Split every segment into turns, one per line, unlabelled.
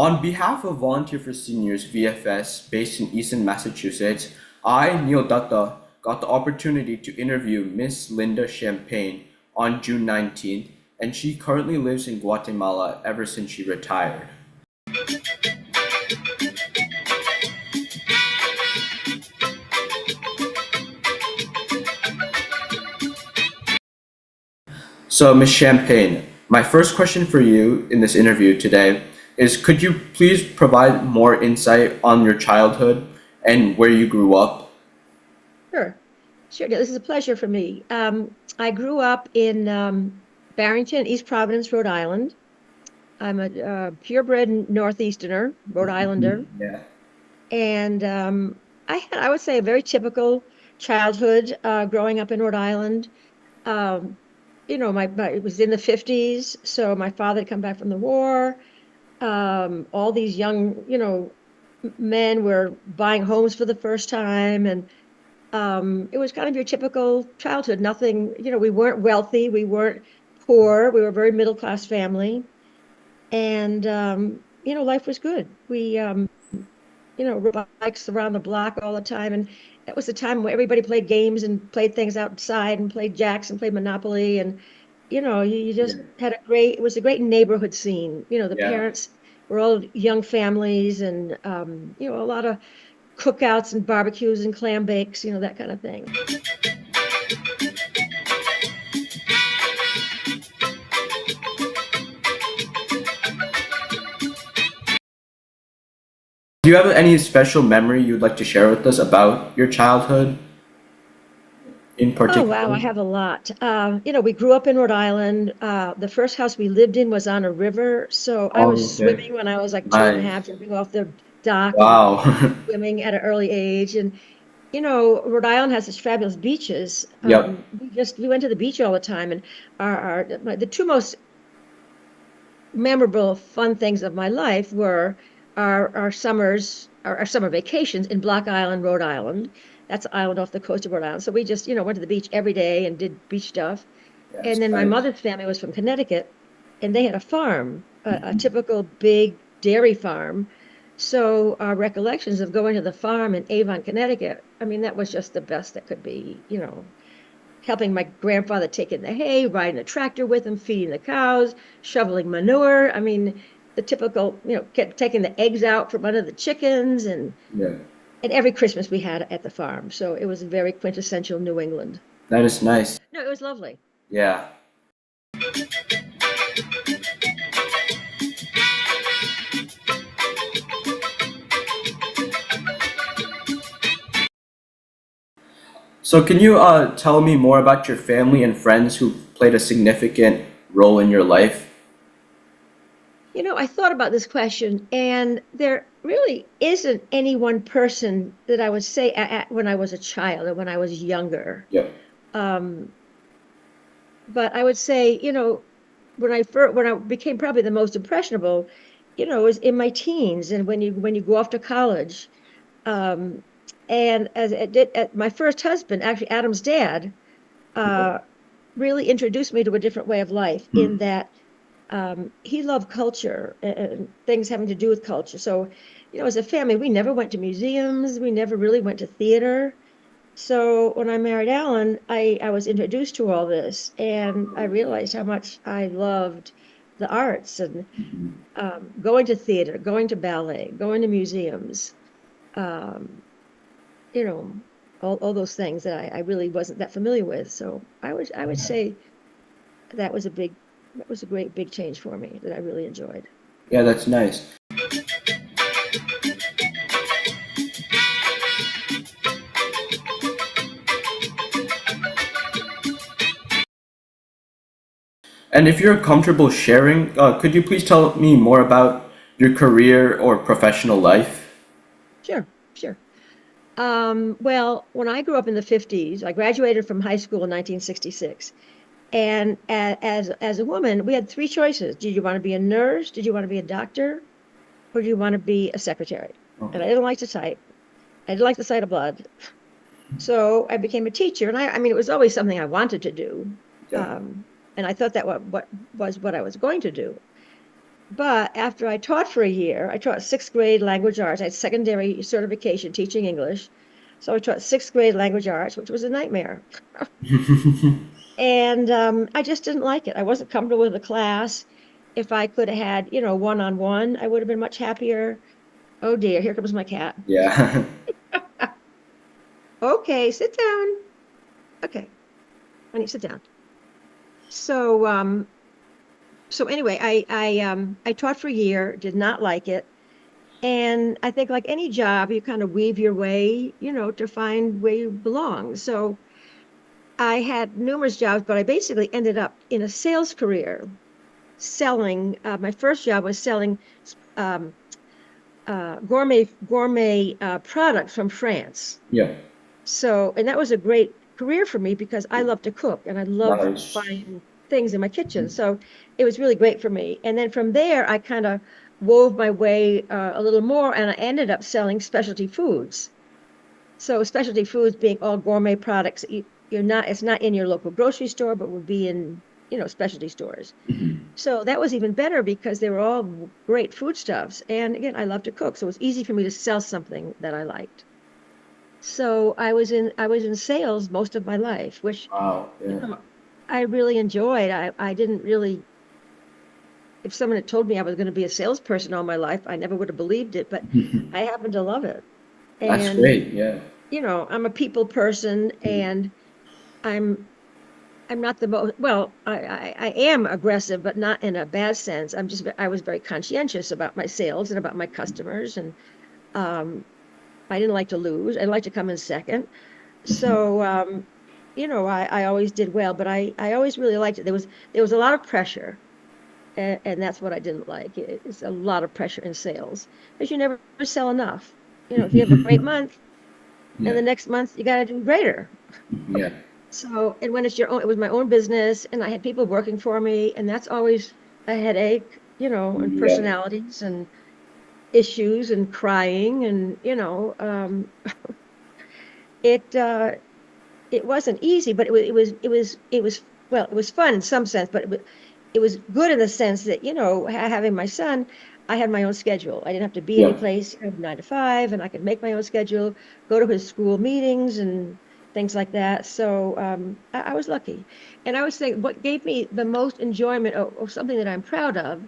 On behalf of Volunteer for Seniors VFS based in Easton, Massachusetts, I, Neil Dutta, got the opportunity to interview Miss Linda Champagne on June 19th, and she currently lives in Guatemala ever since she retired. So, Ms. Champagne, my first question for you in this interview today is could you please provide more insight on your childhood and where you grew up?
Sure. Sure. This is a pleasure for me. I grew up in Barrington, East Providence, Rhode Island. I'm a purebred Northeasterner, Rhode Islander,
Yeah.
and I would say, a very typical childhood growing up in Rhode Island. Um, it was in the 50s, so my father had come back from the war. All these young, men were buying homes for the first time, and it was kind of your typical childhood. Nothing, we weren't wealthy, we weren't poor, we were a very middle class family, and life was good. We rode bikes around the block all the time, and that was the time where everybody played games and played things outside and played jacks and played Monopoly, and you just
Yeah.
had it was a great neighborhood scene. The
Yeah.
parents were all young families, and a lot of cookouts and barbecues and clam bakes, that kind of thing.
Do you have any special memory you'd like to share with us about your childhood in
Oh, wow, I
particular?
have a lot. We grew up in Rhode Island. The first house we lived in was on a river. So I was
Oh, okay.
swimming when I was like two and a
Nice.
half, jumping off the dock and
Wow.
swimming at an early age. And, Rhode Island has such fabulous beaches.
Yep.
We went to the beach all the time. And the two most memorable, fun things of my life were our summer vacations in Block Island, Rhode Island. That's an island off the coast of Rhode Island. So we just, went to the beach every day and did beach stuff.
Yes.
And then my
Nice.
mother's family was from Connecticut, and they had a farm, a typical big dairy farm. So our recollections of going to the farm in Avon, Connecticut, I mean, that was just the best that could be, helping my grandfather take in the hay, riding the tractor with him, feeding the cows, shoveling manure. I mean, the typical, taking the eggs out from under the chickens,
Yeah.
and every Christmas we had at the farm. So it was very quintessential New England.
That is nice.
No, it was lovely.
Yeah. So can you tell me more about your family and friends who played a significant role in your life?
I thought about this question, and there really isn't any one person that I would say when I was a child or when I was younger.
Yep.
Um, but I would say, when I became probably the most impressionable, was in my teens, and when you go off to college. Um, and as it did, my first husband, actually Adam's dad, uh, really introduced me to a different way of life,
Hmm.
in that he loved culture and things having to do with culture. So, as a family, we never went to museums. We never really went to theater. So when I married Alan, I was introduced to all this, and I realized how much I loved the arts, and going to theater, going to ballet, going to museums, um, you know, all those things that I really wasn't that familiar with. So I would say that was a great big change for me that I really enjoyed.
Yeah, that's nice. And if you're comfortable sharing, could you please tell me more about your career or professional life?
Sure, sure. Well, when I grew up in the 50s, I graduated from high school in 1966. And as a woman, we had three choices. Did you want to be a nurse? Did you want to be a doctor? Or do you want to be a secretary? And I
Okay.
didn't like to type. I didn't like the sight of blood. So I became a teacher. And I mean, it was always something I wanted to do.
Yeah.
Um, and I thought that what was what I was going to do. But after I taught for a year, I taught sixth grade language arts. I had secondary certification teaching English. So I taught sixth grade language arts, which was a nightmare. And I just didn't like it. I wasn't comfortable with the class. If I could have had, one-on-one, I would have been much happier. Oh dear, here comes my cat.
Yeah.
Okay, sit down. Okay, honey, sit down. So, so anyway, I taught for a year, did not like it. And I think like any job, you kind of weave your way, to find where you belong. So I had numerous jobs, but I basically ended up in a sales career selling. My first job was selling um, gourmet products from France.
Yeah.
So, and that was a great career for me because I love to cook and I love
Nice.
finding things in my kitchen. So it was really great for me. And then from there, I kind of wove my way a little more and I ended up selling specialty foods. So specialty foods being all gourmet products. It's not in your local grocery store, but would be in, specialty stores.
Mhm.
So that was even better because they were all great foodstuffs. And again, I love to cook. So it was easy for me to sell something that I liked. So I was in sales most of my life, which,
Wow.
you
Yeah.
know, I really enjoyed. I didn't really, if someone had told me I was going to be a salesperson all my life, I never would have believed it, but I happen to love it.
That's
And,
great. Yeah.
I'm a people person and I'm I'm not the most, well, I am aggressive, but not in a bad sense. I was very conscientious about my sales and about my customers and um I didn't like to lose. I like to come in second. So, I always did well, but I always really liked it. There was a lot of pressure, and that's what I didn't like. It's a lot of pressure in sales because you never sell enough. If you have a great month and
Yeah.
the next month you got to do greater.
Yeah.
So, and when it's your own, it was my own business, and I had people working for me, and that's always a headache, and
Yeah.
personalities and issues and crying, and it it wasn't easy, but it was fun in some sense, but it was good in the sense that, having my son, I had my own schedule. I didn't have to be any
Yeah.
place 9 to 5, and I could make my own schedule, go to his school meetings and things like that. So I was lucky. And I would say what gave me the most enjoyment or something that I'm proud of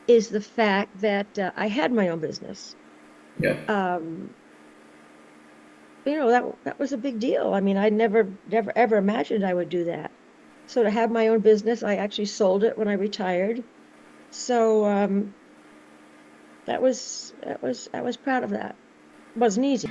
is the fact that I had my own business.
Yeah.
Um, that was a big deal. I mean, I never ever imagined I would do that. So to have my own business, I actually sold it when I retired. So I was proud of that. It wasn't easy.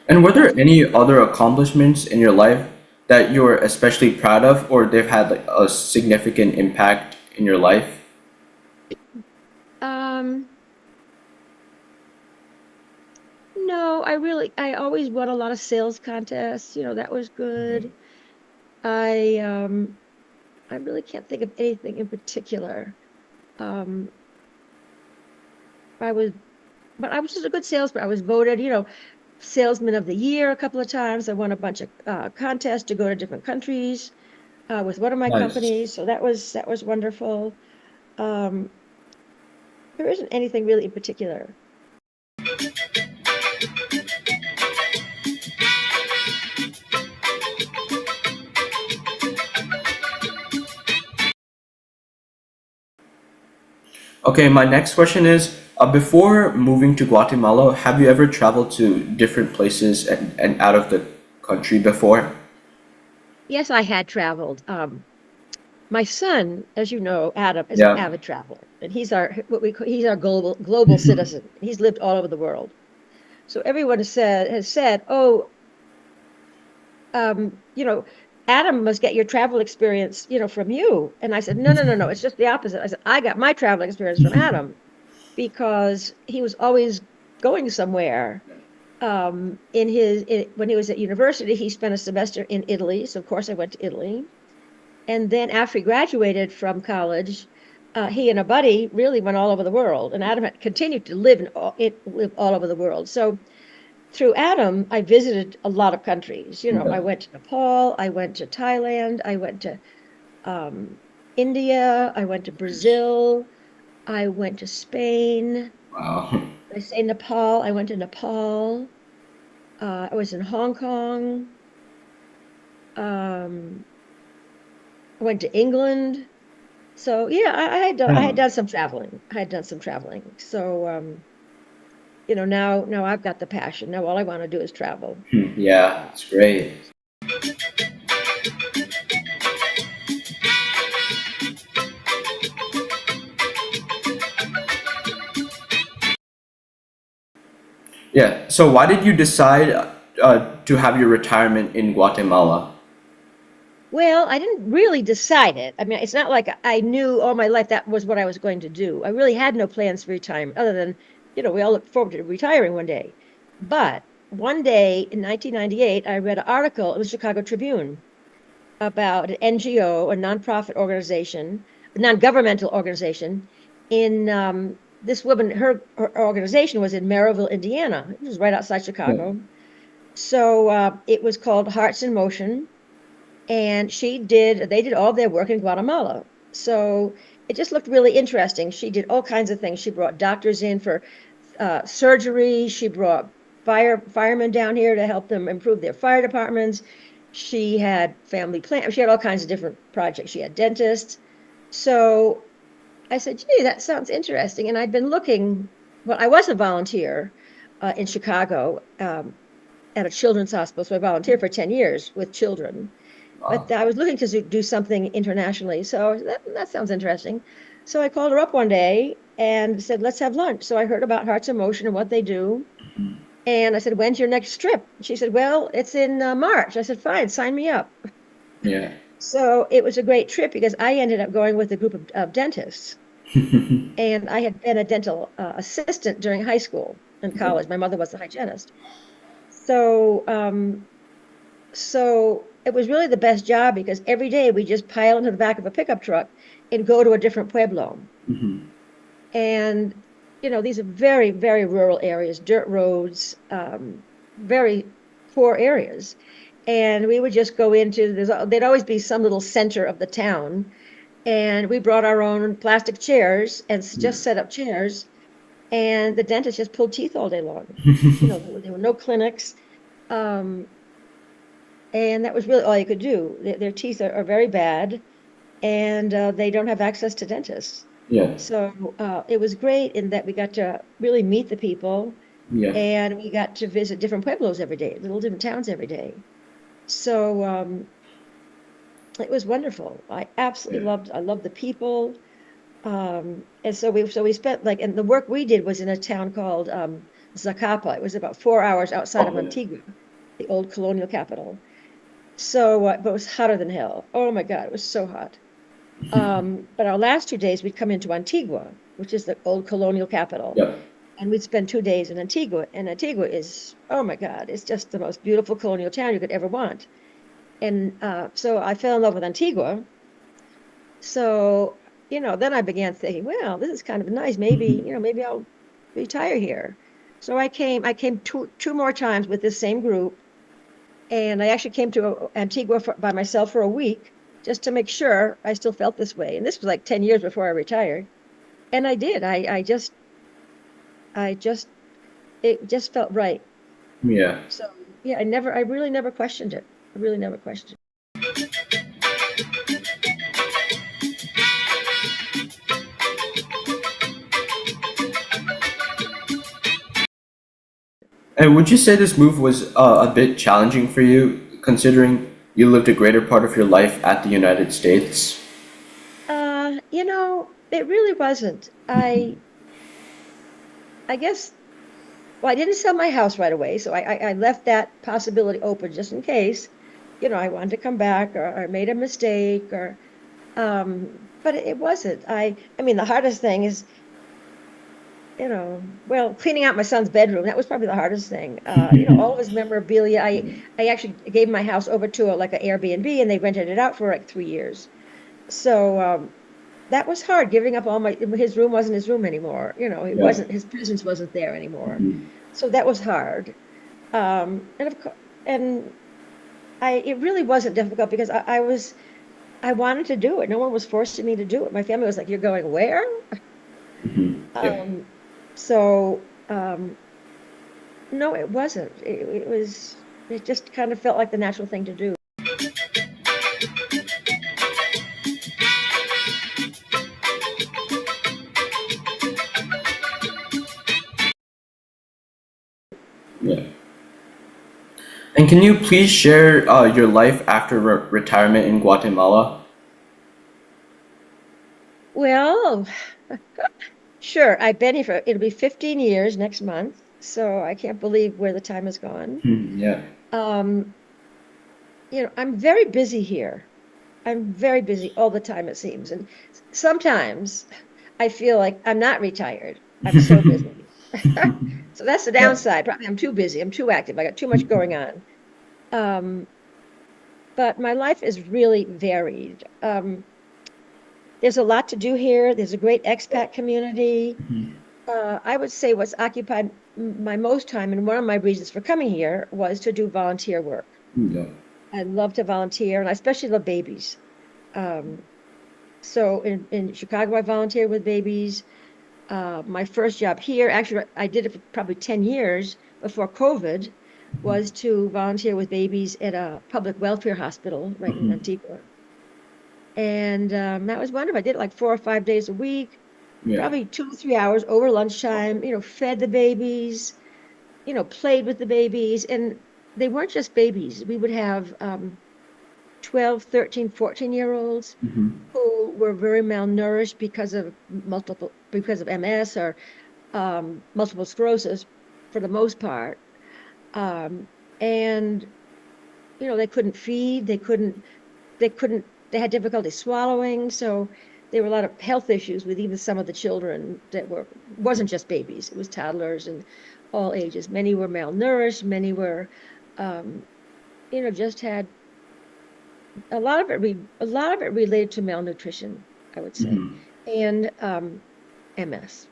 And were there any other accomplishments in your life that you were especially proud of, or they've had like a significant impact in your life?
Um, no, I always won a lot of sales contests. That was good. I um I really can't think of anything in particular. Um, I was but I was just a good salesman. I was voted, salesman of the year a couple of times. I won a bunch of contests to go to different countries with one of my
Nice.
companies. So that was wonderful. Um, there isn't anything really in particular.
Okay, my next question is, before moving to Guatemala, have you ever traveled to different places and out of the country before?
Yes, I had traveled. My son, as you know, Adam, is an
Yeah.
avid traveler, and he's our global citizen. He's lived all over the world. So everyone has said, "Oh, um, you know, Adam must get your travel experience, from you." And I said, "No, no, no, no. It's just the opposite." I said, "I got my travel experience from Adam because he was always going somewhere." When he was at university, he spent a semester in Italy. So of course I went to Italy. And then after he graduated from college, he and a buddy really went all over the world. And Adam had continued to live live all over the world. So through Adam, I visited a lot of countries. I
Okay.
went to Nepal, I went to Thailand, I went to um, India, I went to Brazil, I went to Spain.
Wow.
I say Nepal, I went to Nepal. I was in Hong Kong. Um, I went to England. So yeah, I had
Yeah.
done some traveling. I had done some traveling. So now I've got the passion. Now all I want to do is travel.
Yeah, it's great. Yeah. So why did you decide to have your retirement in Guatemala?
Well, I didn't really decide it. I mean, it's not like I knew all my life that was what I was going to do. I really had no plans for retirement other than, we all look forward to retiring one day. But one day in 1998, I read an article in the Chicago Tribune about an NGO, a nonprofit organization, a non-governmental organization in this woman, her organization was in Merrillville, Indiana. It was right outside
Yeah.
Chicago. So it was called Hearts in Motion, and they did all their work in Guatemala. So it just looked really interesting. She did all kinds of things. She brought doctors in for surgery. She brought firemen down here to help them improve their fire departments. She had family plan. She had all kinds of different projects. She had dentists. So I said, gee, that sounds interesting. And I'd been looking, well, I was a volunteer in Chicago at a children's hospital. So I volunteered for 10 years with children.
Wow.
But I was looking to do something internationally. So that sounds interesting. So I called her up one day and said, let's have lunch. So I heard about Hearts in Motion and what they do. And I said, when's your next trip? She said, well, it's in March. I said, fine, sign me up.
Yeah.
So it was a great trip because I ended up going with a group of dentists. And I had been a dental assistant during high school and college. My mother was a hygienist. So, so it was really the best job because every day we just pile into the back of a pickup truck and go to a different pueblo.
Mhm.
And, these are very, very rural areas, dirt roads, very poor areas. And we would just go into, there'd always be some little center of the town. And we brought our own plastic chairs and just set up chairs. And the dentist just pulled teeth all day long. There were no clinics. Um, and that was really all you could do. Their teeth are very bad, and they don't have access to dentists.
Yeah.
So it was great in that we got to really meet the people,
Yeah.
and we got to visit different pueblos every day, little different towns every day. So it was wonderful.
Yeah.
I loved the people. And so we spent and the work we did was in a town called Zacapa. It was about 4 hours outside of
Oh, yeah.
Antigua, the old colonial capital. So, but it was hotter than hell. Oh my God, it was so hot. But our last 2 days, we'd come into Antigua, which is the old colonial capital,
Yep.
and we'd spend 2 days in Antigua. And Antigua is, oh my God, it's just the most beautiful colonial town you could ever want. And so I fell in love with Antigua. So, then I began thinking, well, this is kind of nice. Maybe I'll retire here. So I came two more times with this same group. And I actually came to Antigua by myself for a week just to make sure I still felt this way. And this was like 10 years before I retired. And I did. I just, it just felt right.
Yeah.
So yeah, I really never questioned it. I really never questioned it.
And would you say this move was a bit challenging for you, considering you lived a greater part of your life at the United States?
It really wasn't. I guess, well, I didn't sell my house right away. So I left that possibility open just in case, I wanted to come back or made a mistake but it wasn't. I mean, the hardest thing is, well, cleaning out my son's bedroom. That was probably the hardest thing. All of his memorabilia. I actually gave my house over to like an Airbnb, and they rented it out for like 3 years. So that was hard. Giving up his room wasn't his room anymore.
Yeah.
His presence wasn't there anymore.
Mhm.
So that was hard. And of course, and it really wasn't difficult because I wanted to do it. No one was forcing me to do it. My family was like, "You're going where?"
Yep.
Um, so no, it wasn't. It was. It just kind of felt like the natural thing to do.
Yeah. And can you please share your life after retirement in Guatemala?
Well, sure. I've been here for it'll be 15 years next month, so I can't believe where the time has gone.
Yeah.
Um, I'm very busy here. I'm very busy all the time, it seems. And sometimes I feel like I'm not retired. I'm so busy. So that's the
Yeah.
downside. Probably I'm too busy. I'm too active. I got too much going on. Um, but my life is really varied. There's a lot to do here. There's a great expat community. I would say what's occupied my most time, and one of my reasons for coming here was to do volunteer work.
Yeah.
I love to volunteer, and I especially love babies. Um, so in Chicago, I volunteered with babies. My first job here, actually, I did it for probably 10 years before COVID, was to volunteer with babies at a public welfare hospital right in Antigua. And that was wonderful. I did it like 4 or 5 days a week,
Yeah.
probably 2 or 3 hours over lunchtime, fed the babies, played with the babies. And they weren't just babies. We would have 12, 13, 14-year-olds who were very malnourished because of MS or multiple sclerosis for the most part. Um, and they couldn't feed, they had difficulty swallowing. So there were a lot of health issues with even some of the children wasn't just babies, it was toddlers and all ages. Many were malnourished, many were, um, just had a lot of it related to malnutrition, I would say, and MS.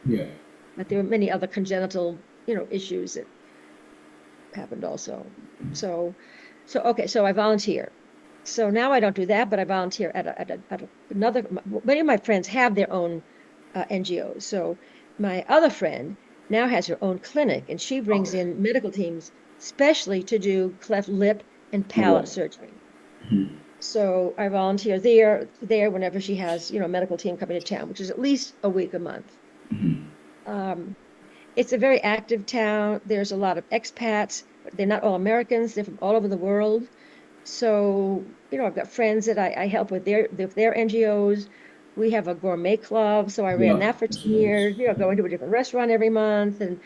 Yeah.
But there were many other congenital, issues that happened also. So, okay, so I volunteer. So now I don't do that, but I volunteer at another. Many of my friends have their own NGOs. So my other friend now has her own clinic, and she brings
Okay.
in medical teams, especially to do cleft lip and
Yeah.
palate surgery. So I volunteer there whenever she has, a medical team coming to town, which is at least a week a month. Um, it's a very active town. There's a lot of expats, but they're not all Americans. They're from all over the world. So, I've got friends that I help with their NGOs. We have a gourmet club, so I ran
Yeah.
that for
That's
10
nice.
years, going to a different restaurant every month. And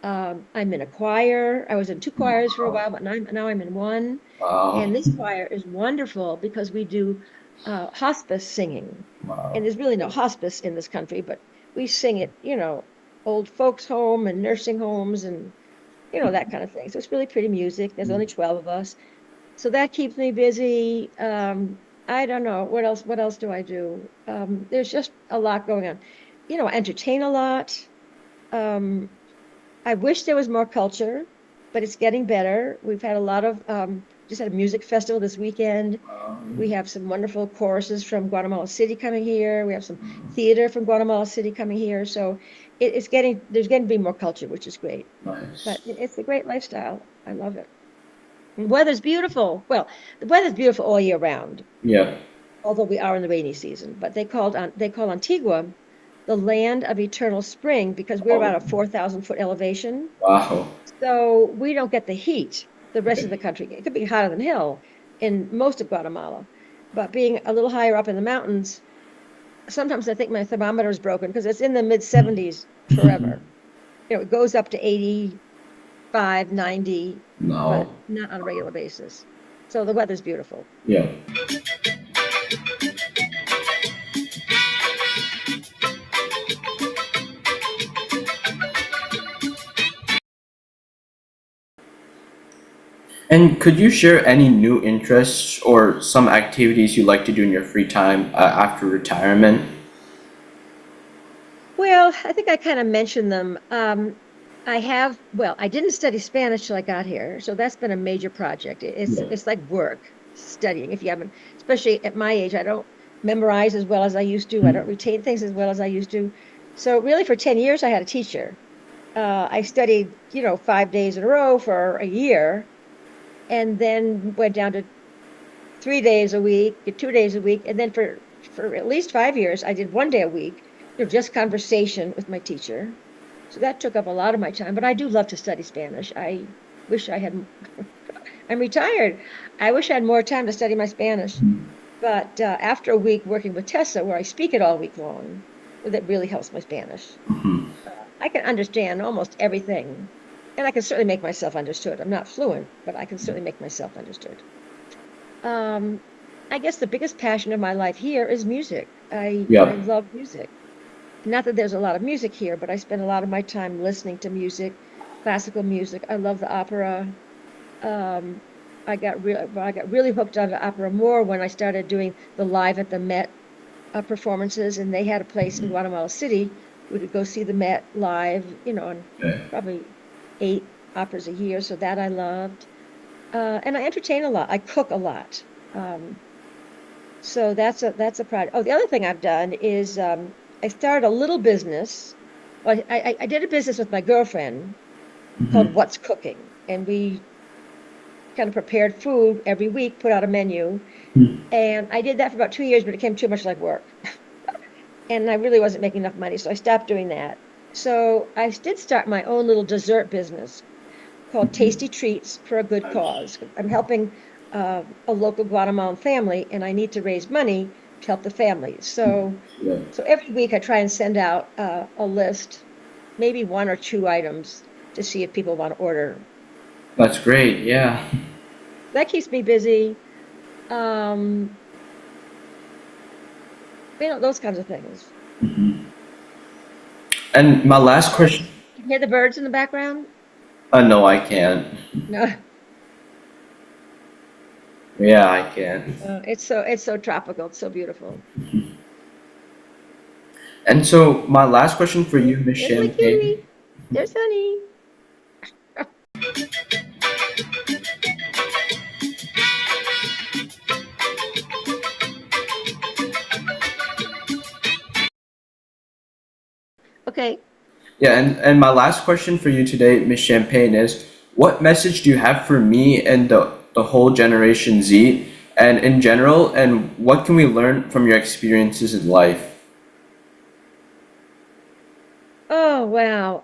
I'm in a choir. I was in two choirs for a
Wow.
while, but now I'm in one.
Wow.
And this choir is wonderful because we do hospice singing.
Wow.
And there's really no hospice in this country, but we sing it, old folks' home and nursing homes and, that kind of thing. So it's really pretty music. There's only 12 of us. So that keeps me busy. I don't know what else do I do? There's just a lot going on. I entertain a lot. Um, I wish there was more culture, but it's getting better. We've had a lot of just had a music festival this weekend. We have some wonderful choruses from Guatemala City coming here. We have some theater from Guatemala City coming here. So there's getting to be more culture, which is great. But
Nice.
it's a great lifestyle. I love it. The weather's beautiful. Well, the weather's beautiful all year round,
Yeah.
although we are in the rainy season. But they call Antigua the land of eternal spring because we're
Oh.
about a 4,000-foot elevation.
Wow.
So we don't get the heat the rest of
Okay.
the country. It could be hotter than hell in most of Guatemala. But being a little higher up in the mountains, sometimes I think my thermometer is broken because it's in the mid 70s forever. It goes up to 85, 90,
No.
but not on a regular basis. So the weather's beautiful.
Yeah. And could you share any new interests or some activities you like to do in your free time after retirement?
Well, I think I kind of mentioned them. well, I didn't study Spanish till I got here, so that's been a major project. It's
Yeah.
it's like work studying. If you haven't, especially at my age, I don't memorize as well as I used to. I don't
Mm.
retain things as well as I used to. So really, for 10 years, I had a teacher. I studied, 5 days in a row for a year, and then went down to 3 days a week, 2 days a week, and then for at least 5 years, I did one day a week, just conversation with my teacher. So that took up a lot of my time, but I do love to study Spanish. I wish I had, I'm retired. I wish I had more time to study my Spanish. But after a week working with Tessa, where I speak it all week long, that really helps my Spanish.
Mhm.
I can understand almost everything, and I can certainly make myself understood. I'm not fluent, but I can certainly make myself understood. Um, I guess the biggest passion of my life here is music. I
Yep.
love music. Not that there's a lot of music here, but I spend a lot of my time listening to music, classical music. I love the opera. Um, I got really hooked on the opera more when I started doing the live at the Met performances, and they had a place in Guatemala City. We could go see the Met live, and
Okay.
probably 8 operas a year. So that I loved. And I entertain a lot. I cook a lot. Um, so that's a project. Oh, the other thing I've done is I started a little business. Well, I did a business with my girlfriend called
Mhm.
What's Cooking, and we kind of prepared food every week, put out a menu,
Mm.
and I did that for about 2 years, but it became too much like work, and I really wasn't making enough money, so I stopped doing that. So I did start my own little dessert business called Tasty Treats for a Good Cause. I'm helping a local Guatemalan family, and I need to raise money to help the family. So,
Yeah.
so every week I try and send out a list, maybe one or two items to see if people want to order.
That's great. Yeah.
That keeps me busy. Um, those kinds of things.
Mhm. And my last question.
Birds. Can you hear the birds in the background?
No, I can't.
No.
Yeah, I can.
It's so tropical. It's so beautiful.
And so my last question for you, Miss
There's my
Champagne.
kitty. There's Honey. Okay.
Yeah, and my last question for you today, Miss Champagne, is what message do you have for me and the whole Generation Z and in general, and what can we learn from your experiences in life?
Oh, wow.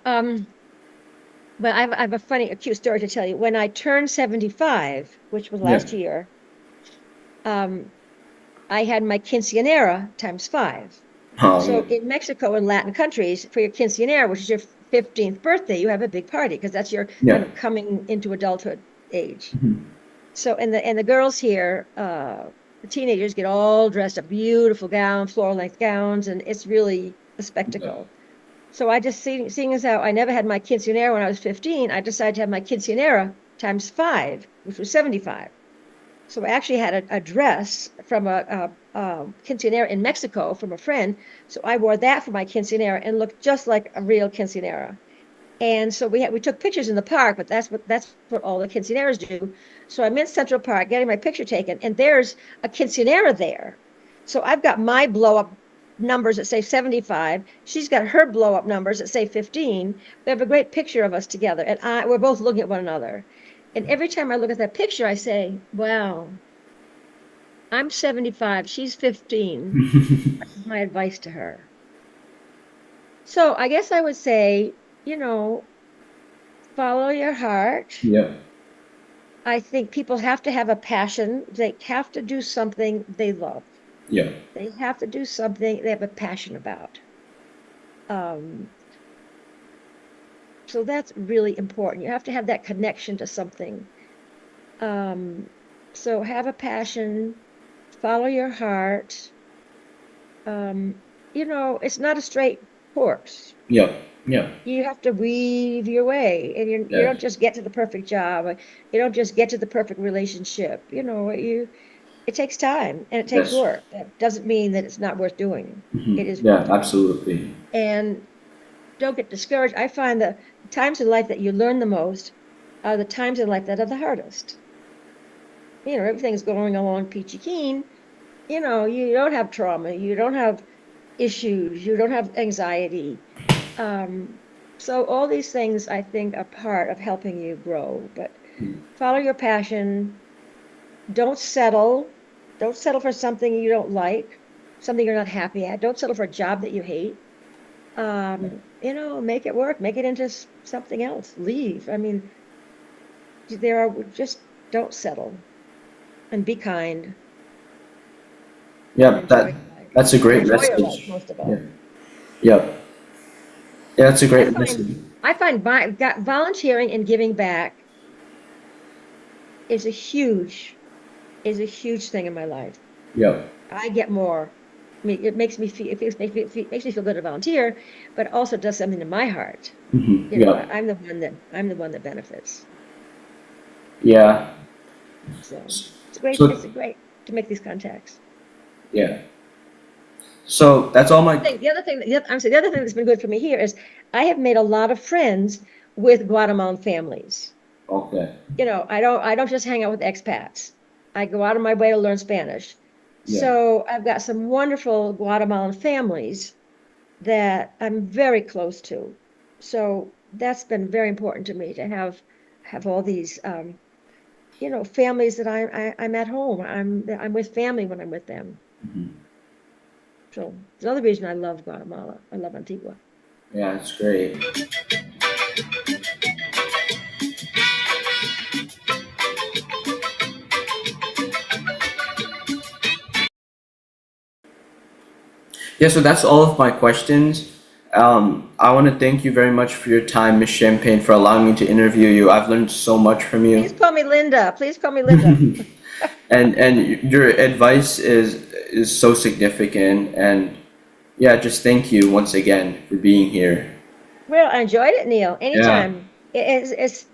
Well, I have a cute story to tell you. When I turned 75, which was
Yeah.
last year, um, I had my quinceanera times five.
Oh, yeah.
So in Mexico and Latin countries, for your quinceanera, which is your 15th birthday, you have a big party because that's your kind
Yeah.
of coming into adulthood age.
Mhm.
So and the girls here, the teenagers get all dressed up, beautiful gowns, floor length gowns, and it's really a
Yeah.
spectacle. So I just seeing as how I never had my quinceanera when I was 15, I decided to have my quinceanera times five, which was 75. So I actually had a dress from a quinceanera in Mexico from a friend. So I wore that for my quinceanera and looked just like a real quinceanera. And so we took pictures in the park, but that's what all the quinceaneras do. So I'm in Central Park getting my picture taken, and there's a quinceanera there. So I've got my blow up numbers that say 75. She's got her blow up numbers that say 15. We have a great picture of us together, and we're both looking at one another. And every time I look at that picture, I say, "Wow, I'm 75. She's 15." That's my advice to her. So I guess I would say, you know, follow your heart.
Yeah.
I think people have to have a passion. They have to do something they love.
Yeah.
They have to do something they have a passion about. Um, so that's really important. You have to have that connection to something. Um, so have a passion, follow your heart. Um, it's not a straight course.
Yeah. Yeah.
You have to weave your way, and you
Yeah.
don't just get to the perfect job. You don't just get to the perfect relationship. It takes time and it takes
Yes.
work. That doesn't mean that it's not worth doing. It is worth
Yeah,
doing.
absolutely.
And don't get discouraged. I find the times in life that you learn the most are the times in life that are the hardest. Everything's going along peachy keen. You don't have trauma, you don't have issues, you don't have anxiety. So all these things I think are part of helping you grow. But follow your passion. Don't settle. Don't settle for something you don't like, something you're not happy at. Don't settle for a job that you hate. Make it work, make it into something else. Leave. I mean, just don't settle and be kind.
Yep, that's a great
Enjoy your life,
message.
most of all.
Yeah. Yep. Yeah, that's a great message.
I find volunteering and giving back is a huge thing in my life.
Yep.
I get more. I mean, it makes me feel good to volunteer, but also does something to my heart.
Yep.
I'm the one that benefits.
Yeah.
So it's great. It's great to make these contacts.
Yeah. So that's all my.
The other thing that's been good for me here is I have made a lot of friends with Guatemalan families.
Okay.
I don't just hang out with expats. I go out of my way to learn Spanish.
Yeah.
So I've got some wonderful Guatemalan families that I'm very close to. So that's been very important to me to have all these families that I'm at home. I'm with family when I'm with them. So it's another reason I love Guatemala. I love Antigua.
Yeah, it's great. Yeah, so that's all of my questions. I want to thank you very much for your time, Miss Champagne, for allowing me to interview you. I've learned so much from you.
Please call me Linda. Please call me Linda.
And your advice is so significant, and yeah, just thank you once again for being here.
Well, I enjoyed it, Neil.
Yeah.
Anytime. It's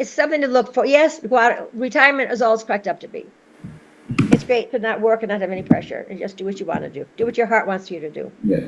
something to look for. Yes, retirement is all it's cracked up to be. It's great to not work and not have any pressure and just do what you want to do. Do what your heart wants you to do.
Yeah.